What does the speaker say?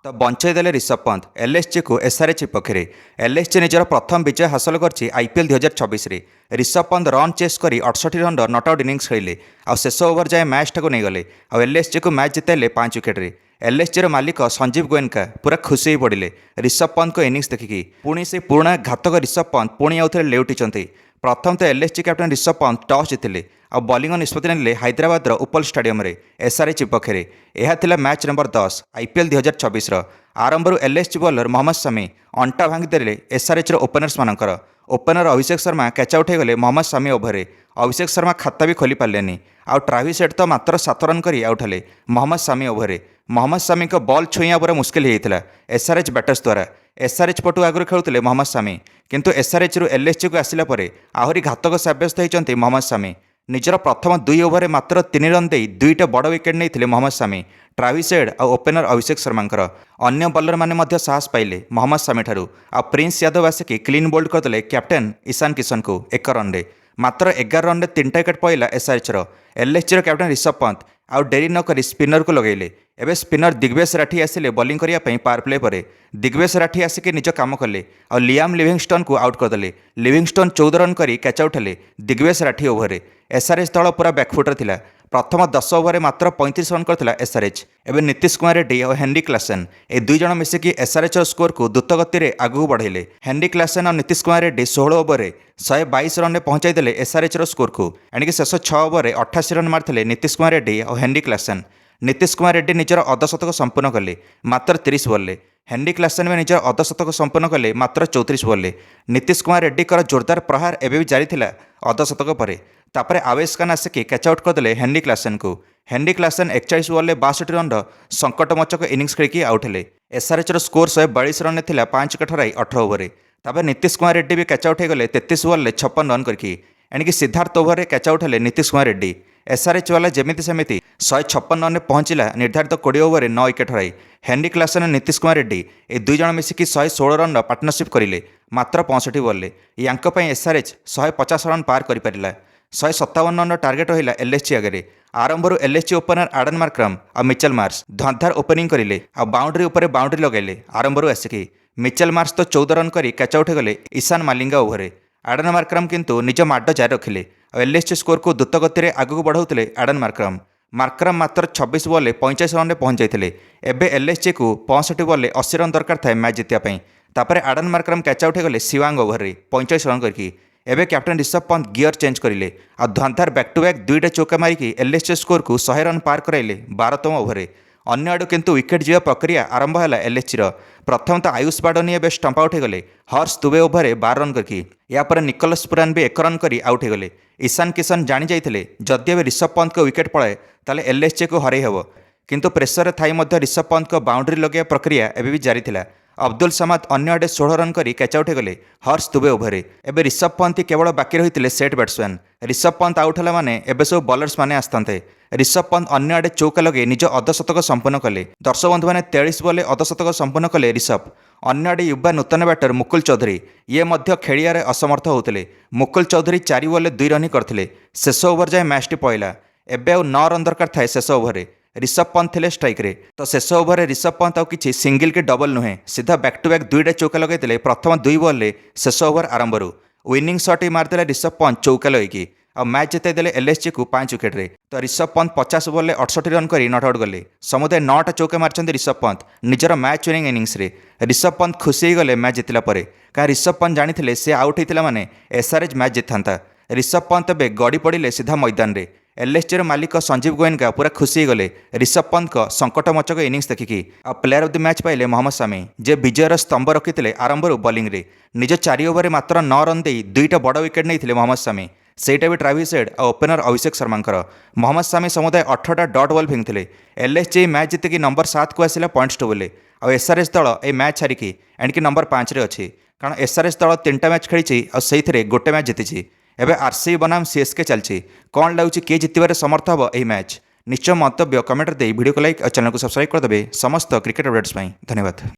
तो बंचाईदे ऋषभ पंत एलएसजी को एसआरएच विपक्ष एलएसजी निजर प्रथम विजय हासिल कर IPL 2024 Rishabh Pant run chase कर 68 रन नट आउट इनिंग्स खेले आ शेष ओवर जाए मैच टाक नहीं गले आ एलएसजी को मैच जिताइले 5 विकेट्रे। एलएसजी मालिक संजीव गोयनका पूरा खुशी हो पड़े ऋषभ पंत को इनिंग्स देखिकी। पुणी से पुराणा घातक ऋषभ पंत पुणी आउ थे लेउटी। प्रथम तो LSG captain Rishabh Pant toss जीतिले और बॉलिंग निष्पत्ति ने हैदराबाद उपल स्टाडियम एसआरएच विपक्ष यह मैच नंबर 10 आईपीएल 2024 आरंभ एलएसजी बॉलर मोहम्मद शमी अंटा भांगिदे एसआरएच ओपनर्स मानकर। Opener Abhishek Sharma catch out होगले मोहम्मद शमी ओभर अभिषेक शर्मा खाता भी खोली पारे आउ ट्राविस हेड तो मात्र 7 रन कर आउट हेले मोहम्मद शमी ओभर। मोहम्मद शमी को बॉल छुईया पूरा मुस्किल होता एसआरएच बैटर्स द्वारा। एसआरएच पटु आगुरी खेलुले मोहम्मद शमी किंतु एसआरएच रु एलएसजी को आसिला परे आहरी घातक सब्यस्त होती मोहम्मद शमी। निजर प्रथम 2 ओवर मात्र 3 रन दे 2टा बड़ विकेट नहीं मोहम्मद शमी ट्राविस हेड और ओपनर अभिषेक शर्मांकर। अन्य बॉलर मैंने साहस पाइले मोहम्मद शमी ठारू आ प्रिंस यादव आसिक क्लीन बोल्ड करते कैप्टेन ईशान किशन को 1 रन मात्र 11 रन 3टा विकेट पड़ा SRH LSG captain Rishabh Pant आउ डेरी नक स्पिनर को लगेले। एवं स्पिनर दिग्वेश राठी आसिले बॉलिंग करने पावर प्ले पर दिग्वेश राठी आसिक निज काम कले और लियाम लिविंगस्टन को आउट करदे। लिविंगस्टन 14 रन कर कैच आउट हेले दिग्वेश राठी ओभर। एसआरएच दल पूरा बैकफुटर थिला। प्रथम 10 ओवर मात्र 35 रन करथिला एसआरएच। एवं नीतीश कुमार रेड्डी और हेनरी क्लासेन ए 2 जण मिसिकी एसआरएच स्कोर को द्रुत गति आगू बढ़ेले। हेनरी क्लासेन और नीतीश कुमार रेड्डी 16 ओवर 122 रन पहुंचाई देले एसआरएच स्कोर को एणिक शेष 6 ओवर 88 रन मारथिले नीतीश कुमार रेड्डी और हेनरी क्लासेन। नीतीश कुमार रेड्डी निजर अर्धशतक संपूर्ण कले मात्र 30 बॉल। हेनरी क्लासेन में निजर अर्धशतक संपूर्ण कले मात्र 34 बॉल। नीतीश कुमार रेड्डी कर जोरदार प्रहार एवं भी जारी थिला अर्धशतक पर। तापर आवेश खान आसिक कैच आउट करदे हेनरी क्लासेन को। हेनरी क्लासेन 41 बॉल 62 रन संकटमोचक इनिंग्स खेल आउट हेले। एसआरएच स्कोर 142 रन थिला 5 विकेट हराई 18 ओवर। तापर नीतीश कुमार रेड्डी भी कैच आउट होगले 33 बॉल 56 रन करके एणिक सिद्धार्थ ओभर कैच आउट हेले नीतीश कुमार रेड्डी। एसआरएच वाला जमीती सेमिति 156 रन पहुंचला निर्धारित 20 ओवर 9 विकेट हराई। हेनरी क्लासेन और नीतीश कुमार रेड्डी ए 2 जण मिसिकी 116 रन पार्टनरशिप करें मात्र 65 बॉल। यांक एसआरएच 150 रन पार कर 157 रन टार्गेट रहा एलएसजी आगे। आरंभ एलएसजी ओपनर आडन मार्क्रम और मिचेल मार्श धंधार ओपनिंग करें और बाउंड्री उपर बाउंड्री लगेले। आरंभ आसिक मिचेल मार्श तो 14 रन कर कैच आउट होगले Ishan Malinga over. Aiden Markram किंतु निज माड जारी रखिले और एलएसजी स्कोर को द्रुत गति आगू बढ़ाऊे आडन मार्क्रम। मार्क्रम मात्र 26 बॉल 45 रन पहुंच जाते। एवं एलएसजी को 65 बॉल 80 रन दरकार था मैच जितने। तापर आडन मार्क्रम कैच आउट होगले शिवांग ओभर 45 रन करके। एवं captain Rishabh Pant gear change करें और धंधार बैक टू बैक 2टा चौका मारिकी एलएसजी स्कोर को 100 रन पार कराइले 12तम ओभर। अन्य आड़ किंतु विकेट जीवा प्रक्रिया आरंभ है एलएसजी। प्रथम तो आयुष बाडनी एवं स्टंप आउट होगले हर्ष दुबे ओभर 12 रन करके। यापर निकोलस पुरान भी 1 रन कर आउट होगले। ईशान किशन जानी जाते जदि एवं ऋषभ पंत को विकेट पड़े ताले एलएसजी को हरई हेब किंतु प्रेसर थाई मध्य ऋषभ पंत को बाउंड्री लगे प्रक्रिया एवं भी जारी थिला। अब्दुल समाद अन्य आड़े 16 रन कर कैच आउट होगले हर्ष दुबे ओभर। एवं ऋषभ पंत केवल बाकी रही set batsman. Rishabh Pant out है माने एवं सब बॉलर्स मैंने आसते। ऋषभ पंत अन्य आड़े चौका लगे निज अर्धशतक संपूर्ण कले। दर्शक बंधु मैंने 43 बॉल अर्धशतक संपूर्ण कले ऋषभ। अन्य आड़े युवा नूतन बैटर मुकुल चौधरी ये खेलियारे असमर्थ होते। मुकुल चौधरी 4 बॉल 2 रन करते। शेष ओवर जाए मैचटी पड़ा एवं 9 रन दरकार था शेष ओवर। ऋषभ पंत थे स्ट्राइक रे तो शेष ओवर ऋषभ पंत आउ कि सिंगल के डबल नुहे सीधा बैक टू बैक 2टा चौका लगे। प्रथम 2 बॉल शेष ओवर आरंभ विनिंग शॉट मारदे ऋषभ पंत चौका लगे और मैच जिताईदे एलएसजी को 5 विकेट। तो ऋषभ पंत 50 बॉल 68 रन कर नट आउट गले। समुदाय 9टा चौका मार्चंत ऋषभ पंत निजर मैच विनिंग इनिंग्स रे। ऋषभ पंत खुशी गले मैच जितला पर क्या ऋषभ पंत जानी से आउट होता माने एसआरएच मैच जिता। ऋषभ पंत ए गड़ी पड़े सीधा मैदान रे। एलएसजी मालिक संजीव गोयनका पूरा खुशी गले ऋषभ पंत को संकटमोचक इनिंग्स देखिकी। और प्लेयर ऑफ द मैच पाइले मोहम्मद शमी जे विजयर स्तंभ रखी आरंभ बॉलिंग रे। निज 4 ओवर मात्र 9 रन दे 2टा बड़ विकेट नहीं मोहम्मद शमी सेटा भी ट्राविस हेड और ओपनर अभिषेक शर्मांकर। मोहम्मद शमी समुदाय 18टा डॉट बॉल फिंगते। एलएसजी मैच जितिकी नंबर 7 को आसिला पॉइंट्स टेबल और एसआरएच दल ए मैच हारिकी एणिकी नंबर 5 रे अच्छी कारण एसआरएच दल 3टा मैच खेली और से गोटे मैच जीति। एवं आरसीबी बनाम सीएसके चलती कौन लगुच किए जितबार समर्थ हम यह मैच। निश्चय मंतव्य कमेंट दे वीडियो को लाइक और चैनल को सब्सक्राइब करदे समस्त क्रिकेट अपडेट्स। धन्यवाद।